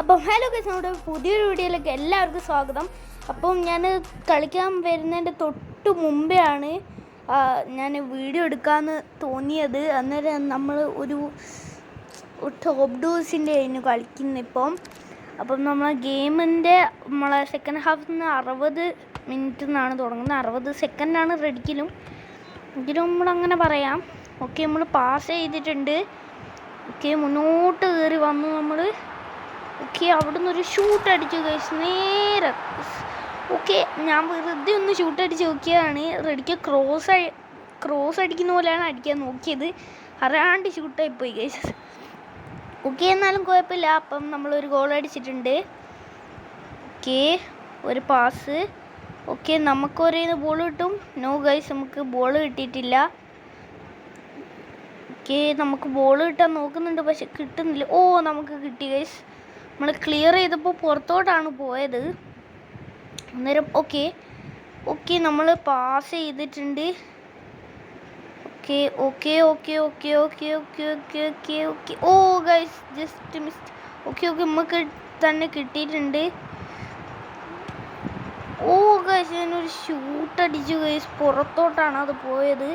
അപ്പം hello guys, നമ്മുടെ പുതിയൊരു വീഡിയോയിലേക്ക് എല്ലാവർക്കും സ്വാഗതം. അപ്പം ഞാൻ കളിക്കാൻ വരുന്നതിൻ്റെ തൊട്ട് മുമ്പേ ആണ് ഞാൻ വീഡിയോ എടുക്കാമെന്ന് തോന്നിയത്. അന്നേരം നമ്മൾ ഒരു ടോപ്പ് ഡൂസിൻ്റെ ആയിരുന്നു കളിക്കുന്നത് ഇപ്പം. അപ്പം നമ്മൾ ഗെയിമിൻ്റെ നമ്മളെ സെക്കൻഡ് ഹാഫിൽ നിന്ന് 60 മിനിറ്റിൽ നിന്നാണ് തുടങ്ങുന്നത്. 60 സെക്കൻഡാണ് റെഡിക്കലും. എങ്കിലും നമ്മളങ്ങനെ പറയാം. ഓക്കെ, നമ്മൾ പാസ് ചെയ്തിട്ടുണ്ട്. ഓക്കെ, മുന്നോട്ട് കയറി വന്നു നമ്മൾ. ഓക്കെ, അവിടെ നിന്നൊരു ഷൂട്ട് അടിച്ചു ഗൈസ് നേരെ. ഓക്കെ, ഞാൻ വെറുതെ ഒന്ന് ഷൂട്ട് അടിച്ച് നോക്കിയതാണ്. റെഡിക്ക് ക്രോസ് അടിക്കുന്ന പോലെയാണ് അടിക്കാൻ നോക്കിയത്. അറിയാണ്ട് ഷൂട്ടായിപ്പോയി ഗൈസ്. ഓക്കെ, എന്നാലും കുഴപ്പമില്ല. അപ്പം നമ്മളൊരു ഗോൾ അടിച്ചിട്ടുണ്ട്. ഓക്കെ, ഒരു പാസ്. ഓക്കെ, നമുക്കൊരേ ബോൾ കിട്ടും. നോ ഗൈസ്, നമുക്ക് ബോൾ കിട്ടിയിട്ടില്ല. ഓക്കെ, നമുക്ക് ബോൾ കിട്ടാൻ നോക്കുന്നുണ്ട്, പക്ഷെ കിട്ടുന്നില്ല. ഓ, നമുക്ക് കിട്ടി ഗൈസ്. നമ്മൾ ക്ലിയർ ചെയ്തപ്പോൾ പുറത്തോട്ടാണ് പോയത്. അന്നേരം ഓക്കെ നമ്മൾ പാസ് ചെയ്തിട്ടുണ്ട്. Okay okay okay okay okay okay okay okay okay oh guys, just miss. Okay നമുക്ക് തന്നെ കിട്ടിയിട്ടുണ്ട്. ഓ ഗൈസ്, ഞാനൊരു ഷൂട്ട് അടിച്ചു ഗൈസ്. പുറത്തോട്ടാണ് അത് പോയത്.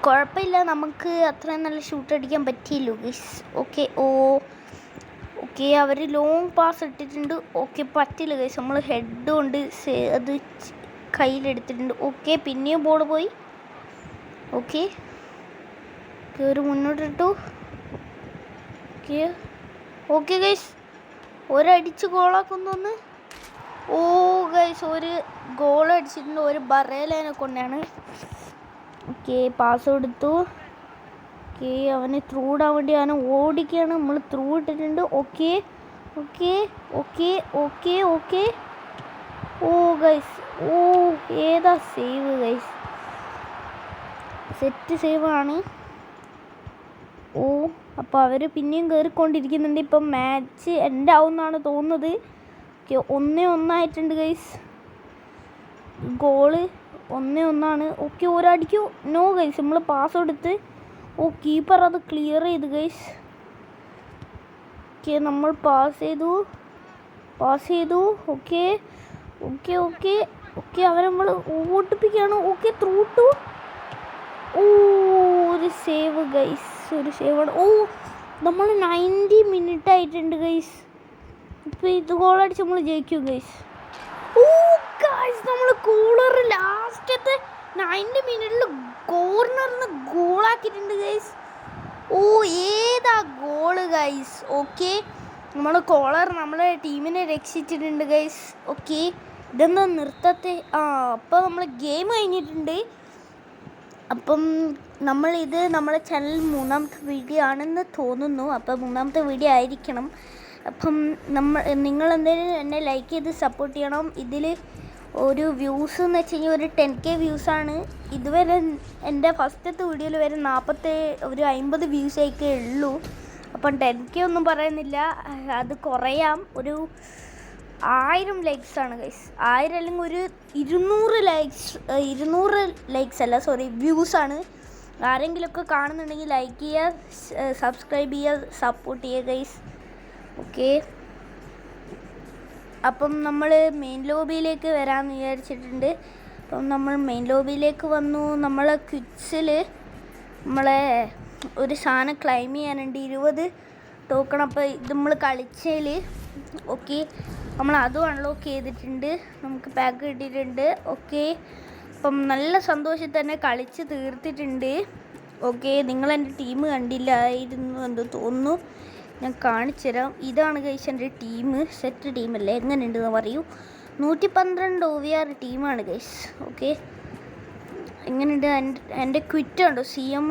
കുഴപ്പമില്ല, നമുക്ക് അത്രയും നല്ല ഷൂട്ട് അടിക്കാൻ പറ്റിയല്ലോ ഗൈസ്. ഓക്കെ ഓക്കെ, അവർ ലോങ് പാസ് ഇട്ടിട്ടുണ്ട്. ഓക്കെ, പറ്റില്ല ഗൈസ്. നമ്മൾ ഹെഡ് കൊണ്ട് അത് കയ്യിലെടുത്തിട്ടുണ്ട്. ഓക്കെ, പിന്നെയും ബോൾ പോയി. ഓക്കെ ഒരു മുന്നോട്ടിട്ടു. ഓക്കെ ഗൈസ്, ഒരടിച്ച് ഗോളാക്കുന്നൊന്ന്. ഓ ഗൈസ്, ഒരു ഗോൾ അടിച്ചിട്ടുണ്ട്. ഒരു ബറേലേനെ കൊണ്ടാണ്. ഓക്കെ, പാസ് കൊടുത്തു. ഓക്കെ, അവന് ത്രൂ ഇടാൻ വേണ്ടി അവനെ ഓടിക്കുകയാണ്. നമ്മൾ ത്രൂ ഇട്ടിട്ടുണ്ട്. Okay okay okay okay okay oh guys, oh ഏതാ സേവ് ഗൈസ്, സെറ്റ് സേവാണ്. ഓ, അപ്പോൾ അവർ പിന്നെയും കയറിക്കൊണ്ടിരിക്കുന്നുണ്ട്. ഇപ്പം മാച്ച് എൻഡ് ആവുമെന്നാണ് തോന്നുന്നത്. Okay, 1-1 guys. ഗോള് 1-1. ഓക്കെ, ഒരടിക്കൂ. നോ ഗൈസ്, നമ്മൾ പാസ് കൊടുത്ത്. ഓ, കീപ്പർ അത് ക്ലിയർ ചെയ്തു ഗൈസ്. ഓക്കെ, നമ്മൾ പാസ് ചെയ്തു. ഓക്കെ ഓക്കെ ഓക്കെ ഓക്കെ അവരെ നമ്മൾ ഓടിപ്പിക്കുകയാണ്. Okay, through to. ഓ, ഒരു സേവ് ഗൈസ്, ഒരു സേവാണ്. ഓ, നമ്മൾ 90 മിനിറ്റ് ആയിട്ടുണ്ട് ഗൈസ്. ഇപ്പോൾ ഇത് ഗോളടിച്ച് നമ്മൾ ജയിക്കും ഗൈസ്. ഓ ഗൈസ്, നമ്മൾ കോളർ ലാസ്റ്റത്തെ 90 മിനിറ്റിൽ കോർണറിന് ഗോളാക്കിയിട്ടുണ്ട് ഗൈസ്. ഓ, ഏതാ ഗോള് ഗൈസ്. ഓക്കെ, നമ്മൾ കോളർ നമ്മളെ ടീമിനെ രക്ഷിച്ചിട്ടുണ്ട് ഗൈസ്. ഓക്കെ, ഇതൊന്ന് നിർത്തത്തെ. അപ്പോൾ നമ്മൾ ഗെയിം കഴിഞ്ഞിട്ടുണ്ട്. അപ്പം നമ്മളിത് നമ്മളെ ചാനൽ 3ാമത്തെ വീഡിയോ ആണെന്ന് തോന്നുന്നു. അപ്പം 3ാമത്തെ വീഡിയോ ആയിരിക്കണം. അപ്പം നിങ്ങൾ എന്തായാലും എന്നെ ലൈക്ക് ചെയ്ത് സപ്പോർട്ട് ചെയ്യണം. ഇതിൽ ഒരു വ്യൂസ് എന്ന് വെച്ച് കഴിഞ്ഞാൽ ഒരു 10K വ്യൂസാണ്. ഇതുവരെ എൻ്റെ ഫസ്റ്റത്തെ വീഡിയോയിൽ വരെ 50 വ്യൂസൊക്കെ ഉള്ളൂ. അപ്പം 10K ഒന്നും പറയുന്നില്ല, അത് കുറയാം. ഒരു 1000 ലൈക്സാണ് ഗൈസ്. 1000 അല്ലെങ്കിൽ ഒരു 200 ലൈക്സ് അല്ല, സോറി, വ്യൂസാണ്. ആരെങ്കിലുമൊക്കെ കാണുന്നുണ്ടെങ്കിൽ ലൈക്ക് ചെയ്യുക, സബ്സ്ക്രൈബ് ചെയ്യുക, സപ്പോർട്ട് ചെയ്യുക ഗൈസ്. ഓക്കെ, അപ്പം നമ്മൾ മെയിൻ ലോബിയിലേക്ക് വരാമെന്ന് വിചാരിച്ചിട്ടുണ്ട്. അപ്പം നമ്മൾ മെയിൻ ലോബിയിലേക്ക് വന്നു. നമ്മളെ ക്വിറ്റ്സിൽ നമ്മളെ ഒരു സാധനം ക്ലൈം ചെയ്യാനുണ്ട്, 20 ടോക്കൺ. അപ്പോൾ ഇത് നമ്മൾ കളിച്ചതിൽ ഓക്കെ നമ്മൾ അതും അൺലോക്ക് ചെയ്തിട്ടുണ്ട്. നമുക്ക് പാക്ക് കിട്ടിയിട്ടുണ്ട്. ഓക്കെ, അപ്പം നല്ല സന്തോഷത്തിൽ തന്നെ കളിച്ച് തീർത്തിട്ടുണ്ട്. ഓക്കെ, നിങ്ങളെൻ്റെ ടീം കണ്ടില്ലായിരുന്നു എന്ന് തോന്നുന്നു. ഞാൻ കാണിച്ചു തരാം. ഇതാണ് ഗൈസ് എൻ്റെ ടീം. സെറ്റ് ടീമല്ലേ, എങ്ങനെയുണ്ടെന്ന് പറയൂ. 112 OVR ടീമാണ് ഗൈസ്. ഓക്കെ, എങ്ങനെയുണ്ട് എൻ്റെ ക്വിറ്റ് ഉണ്ടോ? CM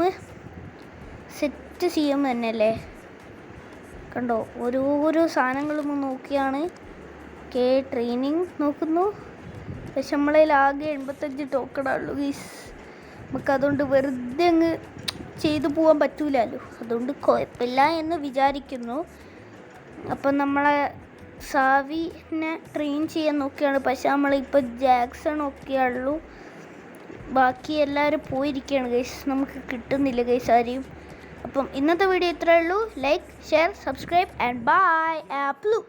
സെറ്റ് CM തന്നെയല്ലേ, കണ്ടോ? ഓരോ സാധനങ്ങളും നോക്കിയാണ്. ഓക്കെ, ട്രെയിനിങ് നോക്കുന്നു. പക്ഷെ നമ്മളതിൽ ആകെ 85 ടോക്കണുള്ളൂ ഗൈസ്. നമുക്കതുകൊണ്ട് വെറുതെ അങ്ങ് ചെയ്തു പോകാൻ പറ്റൂലല്ലോ. അതുകൊണ്ട് കുഴപ്പമില്ല എന്ന് വിചാരിക്കുന്നു. അപ്പം നമ്മളെ സാവിനെ ട്രെയിൻ ചെയ്യാൻ നോക്കിയാണ്. പക്ഷെ നമ്മളിപ്പോൾ ജാക്സൺ ഒക്കെയുള്ളൂ. ബാക്കി എല്ലാവരും പോയിരിക്കുകയാണ് ഗൈസ്. നമുക്ക് കിട്ടുന്നില്ല ഗൈസ് ആരെയും. അപ്പം ഇന്നത്തെ വീഡിയോ ഇത്രയേ ഉള്ളൂ. Like, share, subscribe and bye. ആപ്ലു.